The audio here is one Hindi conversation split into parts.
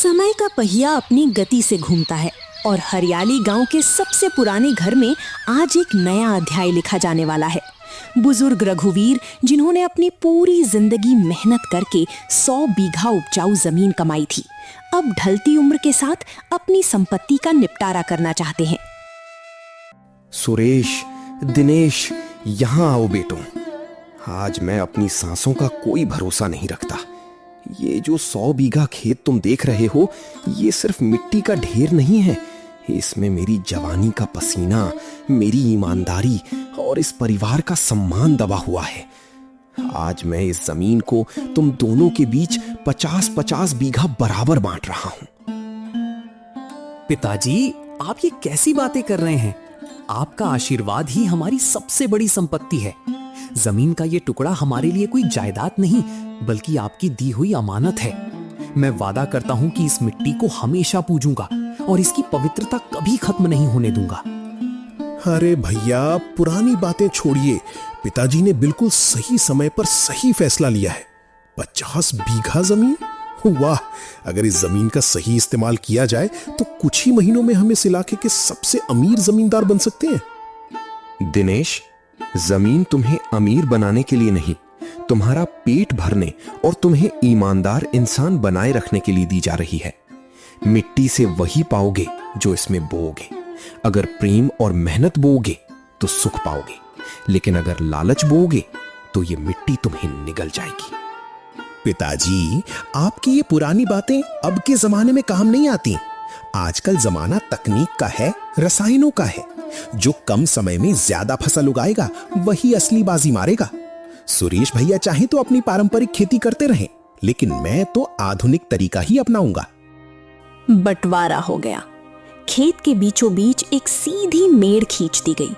समय का पहिया अपनी गति से घूमता है और हरियाली गांव के सबसे पुराने घर में आज एक नया अध्याय लिखा जाने वाला है। बुजुर्ग रघुवीर, जिन्होंने अपनी पूरी जिंदगी मेहनत करके 100 बीघा उपजाऊ जमीन कमाई थी, अब ढलती उम्र के साथ अपनी संपत्ति का निपटारा करना चाहते हैं। सुरेश, दिनेश, यहाँ आओ बेटों। आज मैं अपनी सांसों का कोई भरोसा नहीं रखता। ये जो 100 बीघा खेत तुम देख रहे हो, ये सिर्फ मिट्टी का ढेर नहीं है। इसमें मेरी जवानी का पसीना, मेरी ईमानदारी और इस परिवार का सम्मान दबा हुआ है। आज मैं इस जमीन को तुम दोनों के बीच 50-50 बीघा बराबर बांट रहा हूं। पिताजी, आप ये कैसी बातें कर रहे हैं? आपका आशीर्वाद ही हमारी सबसे बड़ी संपत्ति है। जमीन का ये टुकड़ा हमारे लिए कोई जायदाद नहीं, बल्कि आपकी दी हुई अमानत है। मैं वादा करता हूं कि इस मिट्टी को हमेशा पूजूंगा और इसकी पवित्रता कभी खत्म नहीं होने दूंगा। अरे भैया, पुरानी बातें छोड़िए। पिताजी ने बिल्कुल सही समय पर सही फैसला लिया है। 50 बीघा जमीन, वाह! अगर इस जमीन का सही इस्तेमाल किया जाए तो कुछ ही महीनों में हम इस इलाके के सबसे अमीर जमींदार बन सकते हैं। दिनेश, जमीन तुम्हें अमीर बनाने के लिए नहीं, तुम्हारा पेट भरने और तुम्हें ईमानदार इंसान बनाए रखने के लिए दी जा रही है। मिट्टी से वही पाओगे जो इसमें बोओगे। अगर प्रेम और मेहनत बोओगे तो सुख पाओगे, लेकिन अगर लालच बोओगे तो ये मिट्टी तुम्हें निगल जाएगी। पिताजी, आपकी ये पुरानी बातें अब के जमाने में काम नहीं आती। आजकल जमाना तकनीक का है, रसायनों का है। जो कम समय में ज्यादा फसल उगाएगा वही असली बाजी मारेगा। सुरेश भैया चाहे तो अपनी पारंपरिक खेती करते रहें, लेकिन मैं तो आधुनिक तरीका ही अपनाऊंगा। बंटवारा हो गया। खेत के बीचों बीच एक सीधी मेड़ खींच दी गई।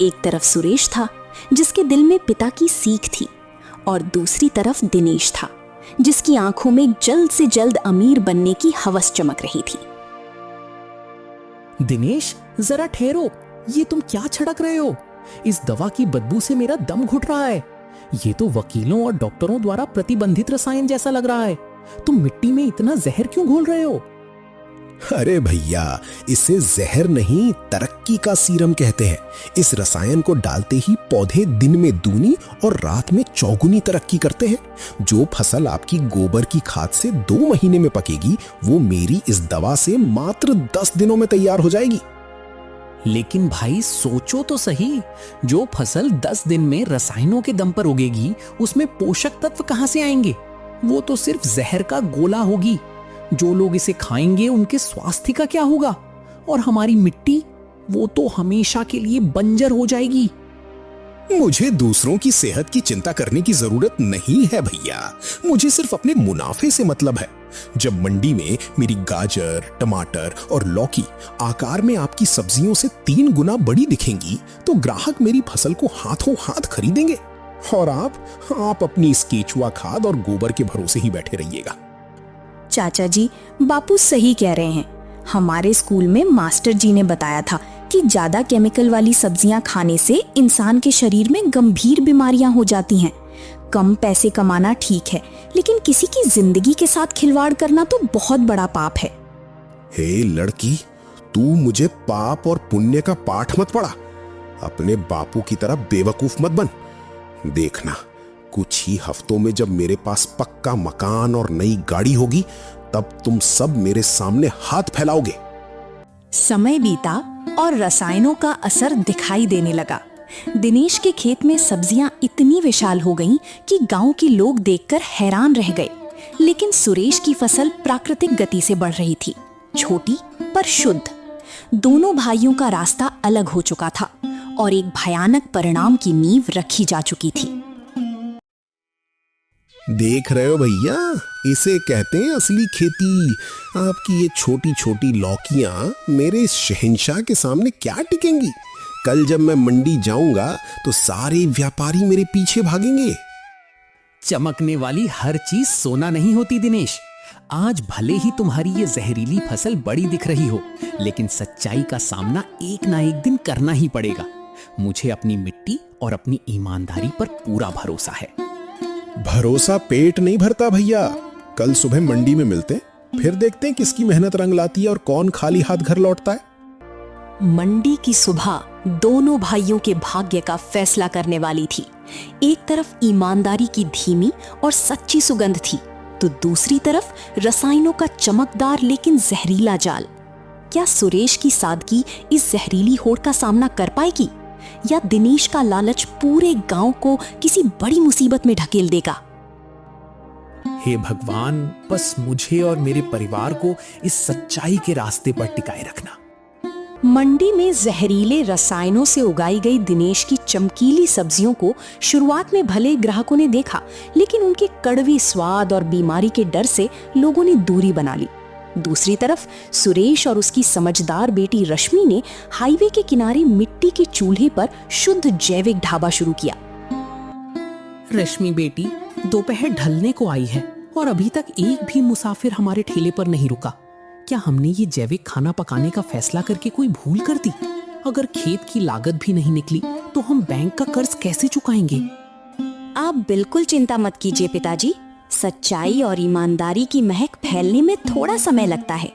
एक तरफ सुरेश था, जिसके दिल में पिता की सीख थी, और दूसरी तरफ दिनेश था, जिसकी आंखों में जल्द से जल्द अमीर बनने की हवस चमक रही थी। दिनेश, जरा ठहरो। ये तुम क्या छिड़क रहे हो? इस दवा की बदबू से मेरा दम घुट रहा है। ये तो वकीलों और डॉक्टरों द्वारा प्रतिबंधित रसायन जैसा लग रहा है। तुम मिट्टी में इतना जहर क्यों घोल रहे हो? अरे भैया, इसे जहर नहीं, तरक्की का सीरम कहते हैं। इस रसायन को डालते ही पौधे दिन में दूनी और रात में चौगुनी तरक्की करते हैं। जो फसल आपकी गोबर की खाद से 2 महीने में पकेगी, वो मेरी इस दवा से मात्र 10 दिनों में तैयार हो जाएगी। लेकिन भाई, सोचो तो सही। जो फसल 10 दिन में रसायनों के दम पर उगेगी, उसमें पोषक तत्व कहां से आएंगे? वो तो सिर्फ जहर का गोला होगी। जो लोग इसे खाएंगे, उनके स्वास्थ्य का क्या होगा? और हमारी मिट्टी, वो तो हमेशा के लिए बंजर हो जाएगी। मुझे दूसरों की सेहत की चिंता करने की जरूरत नहीं है भैया। मुझे सिर्फ अपने मुनाफे से मतलब है। जब मंडी में मेरी गाजर, टमाटर और लौकी आकार में आपकी सब्जियों से 3 गुना बड़ी दिखेंगी, तो ग्राहक मेरी फसल को हाथों हाथ खरीदेंगे। और आप अपनी इस केचुआ खाद और गोबर के भरोसे ही बैठे रहिएगा। चाचा जी, बापू सही कह रहे हैं। हमारे स्कूल में मास्टर जी ने बताया था कि ज्यादा केमिकल वाली सब्जियां खाने से इंसान के शरीर में गंभीर बीमारियां हो जाती हैं। कम पैसे कमाना ठीक है, लेकिन किसी की जिंदगी के साथ खिलवाड़ करना तो बहुत बड़ा पाप है। हे लड़की, तू मुझे पाप और पुण्य का पाठ मत पढ़ा। अपने बापू की तरह बेवकूफ मत बन। देखना, कुछ ही हफ्तों में जब मेरे पास पक्का मकान और नई गाड़ी होगी, तब तुम सब मेरे सामने हाथ फैलाओगे। समय बीता और रसायनों का असर दिखाई देने लगा। दिनेश के खेत में सब्जियां इतनी विशाल हो गईं कि गांव के लोग देखकर हैरान रह गए। लेकिन सुरेश की फसल प्राकृतिक गति से बढ़ रही थी, छोटी पर शुद्ध। दोनों भाइयों का रास्ता अलग हो चुका था और एक भयानक परिणाम की नींव रखी जा चुकी थी। देख रहे हो भैया, इसे कहते हैं असली खेती। आपकी ये छोटी छोटी लौकियां मेरे इस शहंशाह के सामने क्या टिकेंगी? कल जब मैं मंडी जाऊंगा तो सारे व्यापारी मेरे पीछे भागेंगे। चमकने वाली हर चीज सोना नहीं होती दिनेश। आज भले ही तुम्हारी ये जहरीली फसल बड़ी दिख रही हो, लेकिन सच्चाई का सामना एक ना एक दिन करना ही पड़ेगा। मुझे अपनी मिट्टी और अपनी ईमानदारी पर पूरा भरोसा है। भरोसा पेट नहीं भरता भैया। कल सुबह मंडी में मिलते, फिर देखते हैं किसकी मेहनत रंग लाती है और कौन खाली हाथ घर लौटता है। मंडी की सुबह दोनों भाइयों के भाग्य का फैसला करने वाली थी। एक तरफ ईमानदारी की धीमी और सच्ची सुगंध थी, तो दूसरी तरफ रसायनों का चमकदार लेकिन जहरीला जाल। क्या सुरेश की सादगी इस जहरीली होड़ का सामना कर पाएगी, या दिनेश का लालच पूरे गांव को किसी बड़ी मुसीबत में ढकेल देगा? हे भगवान, बस मुझे और मेरे परिवार को इस सच्चाई के रास्ते पर टिकाए रखना। मंडी में जहरीले रसायनों से उगाई गई दिनेश की चमकीली सब्जियों को शुरुआत में भले ग्राहकों ने देखा, लेकिन उनके कड़वे स्वाद और बीमारी के डर से लोगों ने दूरी बना ली। दूसरी तरफ सुरेश और उसकी समझदार बेटी रश्मि ने हाईवे के किनारे मिट्टी के चूल्हे पर शुद्ध जैविक ढाबा शुरू किया। रश्मि बेटी, दोपहर ढलने को आई है और अभी तक एक भी मुसाफिर हमारे ठेले पर नहीं रुका। क्या हमने ये जैविक खाना पकाने का फैसला करके कोई भूल कर दी? अगर खेत की लागत भी नहीं निकली तो हम बैंक का कर्ज कैसे चुकाएंगे? आप बिल्कुल चिंता मत कीजिए पिताजी, सच्चाई और ईमानदारी की महक फैलने में थोड़ा समय लगता है।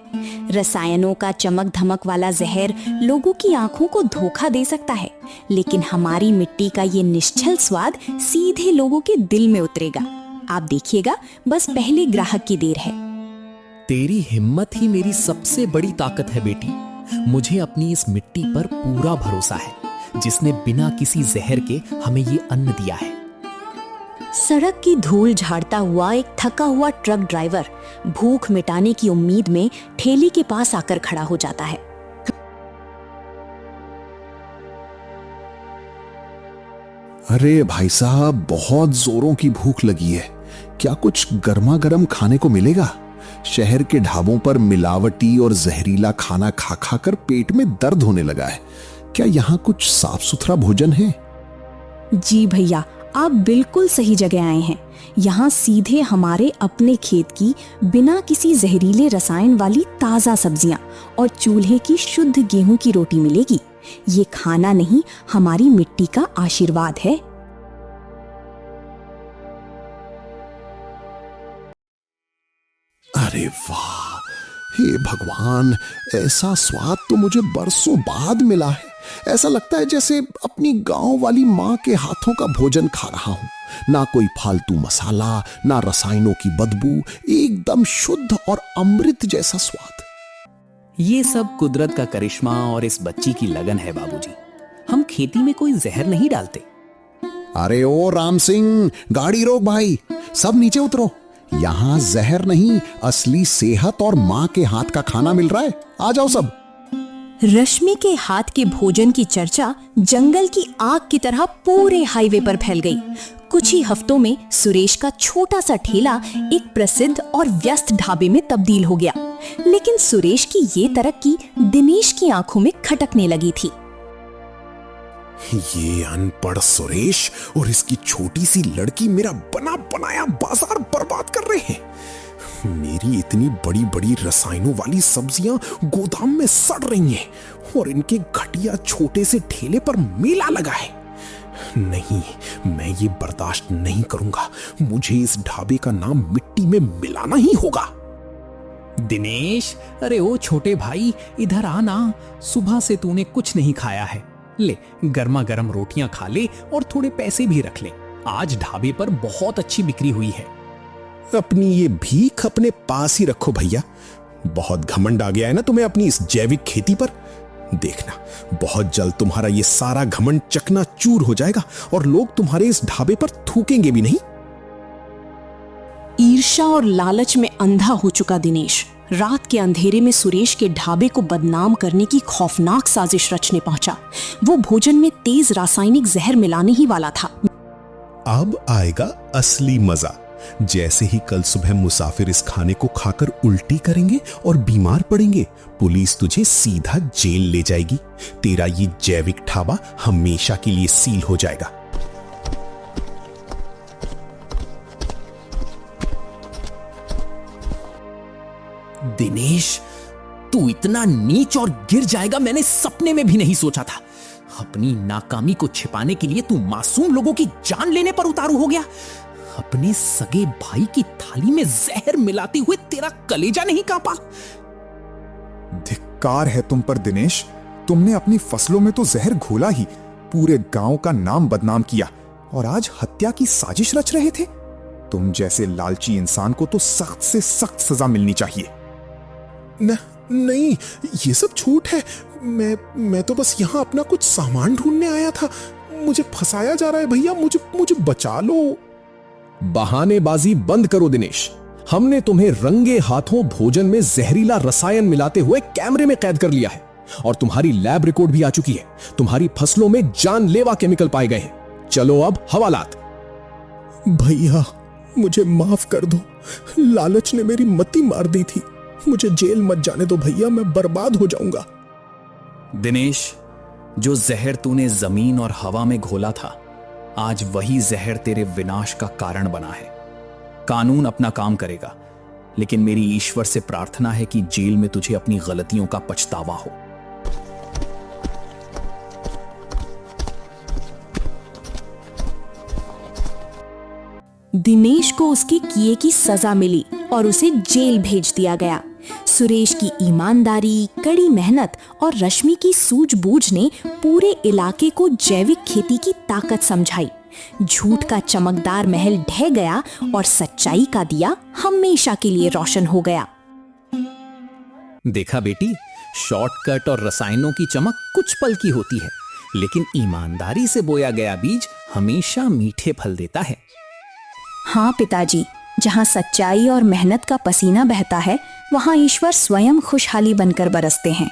रसायनों का चमक धमक वाला जहर लोगों की आंखों को धोखा दे सकता है, लेकिन हमारी मिट्टी का ये निश्चल स्वाद सीधे लोगों के दिल में उतरेगा। आप देखिएगा, बस पहले ग्राहक की देर है। तेरी हिम्मत ही मेरी सबसे बड़ी ताकत है बेटी। मुझे अपनी इस मिट्टी पर पूरा भरोसा है, जिसने बिना किसी जहर के हमें ये अन्न दिया है। सड़क की धूल झाड़ता हुआ एक थका हुआ ट्रक ड्राइवर भूख मिटाने की उम्मीद में ठेले के पास आकर खड़ा हो जाता है। अरे भाई साहब, बहुत जोरों की भूख लगी है। क्या कुछ गर्मा गर्म खाने को मिलेगा? शहर के ढाबों पर मिलावटी और जहरीला खाना खा खा कर पेट में दर्द होने लगा है। क्या यहाँ कुछ साफ सुथरा भोजन है? जी भैया, आप बिल्कुल सही जगह आए हैं। यहाँ सीधे हमारे अपने खेत की बिना किसी जहरीले रसायन वाली ताज़ा सब्जियाँ और चूल्हे की शुद्ध गेहूं की रोटी मिलेगी। ये खाना नहीं, हमारी मिट्टी का आशीर्वाद है। अरे वाह, हे भगवान, ऐसा स्वाद तो मुझे बरसों बाद मिला है। ऐसा लगता है जैसे अपनी गांव वाली माँ के हाथों का भोजन खा रहा हूं। ना कोई फालतू मसाला, ना रसायनों की बदबू, एकदम शुद्ध और अमृत जैसा स्वाद। ये सब कुदरत का करिश्मा और इस बच्ची की लगन है बाबूजी। हम खेती में कोई जहर नहीं डालते। अरे ओ राम सिंह, गाड़ी रोक भाई, सब नीचे उतरो। यहाँ जहर नहीं, असली सेहत और माँ के हाथ का खाना मिल रहा है। आ जाओ सब। रश्मि के हाथ के भोजन की चर्चा जंगल की आग की तरह पूरे हाईवे पर फैल गई। कुछ ही हफ्तों में सुरेश का छोटा सा ठेला एक प्रसिद्ध और व्यस्त ढाबे में तब्दील हो गया। लेकिन सुरेश की ये तरक्की दिनेश की आंखों में खटकने लगी थी। ये अनपढ़ सुरेश और इसकी छोटी सी लड़की मेरा बना बनाया बाजार बर्बाद कर रहे हैं। मेरी इतनी बड़ी बड़ी रसायनों वाली सब्जियां गोदाम में सड़ रही हैं और इनके घटिया छोटे से ठेले पर मेला लगा है। नहीं, मैं ये बर्दाश्त नहीं करूंगा। मुझे इस ढाबे का नाम मिट्टी में मिलाना ही होगा। दिनेश, अरे ओ छोटे भाई, इधर आना। सुबह से तूने कुछ नहीं खाया है। ले, गर्मा गर्म रोटियां खा ले और थोड़े पैसे भी रख ले। आज ढाबे पर बहुत अच्छी बिक्री हुई है। अपनी ये भीख अपने पास ही रखो भैया। बहुत घमंड आ गया है ना तुम्हें अपनी इस जैविक खेती पर। देखना, बहुत जल्द तुम्हारा ये सारा घमंड चकनाचूर हो जाएगा और लोग तुम्हारे इस ढाबे पर थूकेंगे भी नहीं। ईर्ष्या और लालच में अंधा हो चुका दिनेश रात के अंधेरे में सुरेश के ढाबे को बदनाम करने की खौफनाक साजिश रचने पहुंचा। वो भोजन में तेज रासायनिक जहर मिलाने ही वाला था। अब आएगा असली मजा। जैसे ही कल सुबह मुसाफिर इस खाने को खाकर उल्टी करेंगे और बीमार पड़ेंगे, पुलिस तुझे सीधा जेल ले जाएगी। तेरा ये जैविक ढाबा हमेशा के लिए सील हो जाएगा। दिनेश, तू इतना नीच और गिर जाएगा मैंने सपने में भी नहीं सोचा था। अपनी नाकामी को छिपाने के लिए तू मासूम लोगों की जान लेने पर उतारू हो गया। अपने सगे भाई की थाली में जहर मिलाते हुए तेरा कलेजा नहीं कांपा? धिक्कार है तुम पर दिनेश। तुमने अपनी फसलों में तो जहर घोला ही, पूरे गांव का नाम बदनाम किया और आज हत्या की साजिश रच रहे थे। तुम जैसे लालची इंसान को तो सख्त से सख्त सजा मिलनी चाहिए। नहीं, ये सब झूठ है। मैं तो बस यहाँ अपना कुछ सामान ढूंढने आया था। मुझे फंसाया जा रहा है भैया, मुझे बचा लो। बहानेबाजी बंद करो दिनेश। हमने तुम्हें रंगे हाथों भोजन में जहरीला रसायन मिलाते हुए कैमरे में कैद कर लिया है और तुम्हारी लैब रिपोर्ट भी आ चुकी है। तुम्हारी फसलों में जानलेवा केमिकल पाए गए हैं। चलो अब हवालात। भैया मुझे माफ कर दो, लालच ने मेरी मति मार दी थी। मुझे जेल मत जाने दो भैया, मैं बर्बाद हो जाऊंगा। दिनेश, जो जहर तूने जमीन और हवा में घोला था, आज वही जहर तेरे विनाश का कारण बना है। कानून अपना काम करेगा, लेकिन मेरी ईश्वर से प्रार्थना है कि जेल में तुझे अपनी गलतियों का पछतावा हो। दिनेश को उसके किए की सजा मिली और उसे जेल भेज दिया गया। सुरेश की ईमानदारी, कड़ी मेहनत और रश्मि की सूझबूझ ने पूरे इलाके को जैविक खेती की ताकत समझाई। झूठ का चमकदार महल ढह गया और सच्चाई का दिया हमेशा के लिए रोशन हो गया। देखा बेटी, शॉर्टकट और रसायनों की चमक कुछ पल की होती है, लेकिन ईमानदारी से बोया गया बीज हमेशा मीठे फल देता है। हाँ पिताजी, जहाँ सच्चाई और मेहनत का पसीना बहता है, वहाँ ईश्वर स्वयं खुशहाली बनकर बरसते हैं।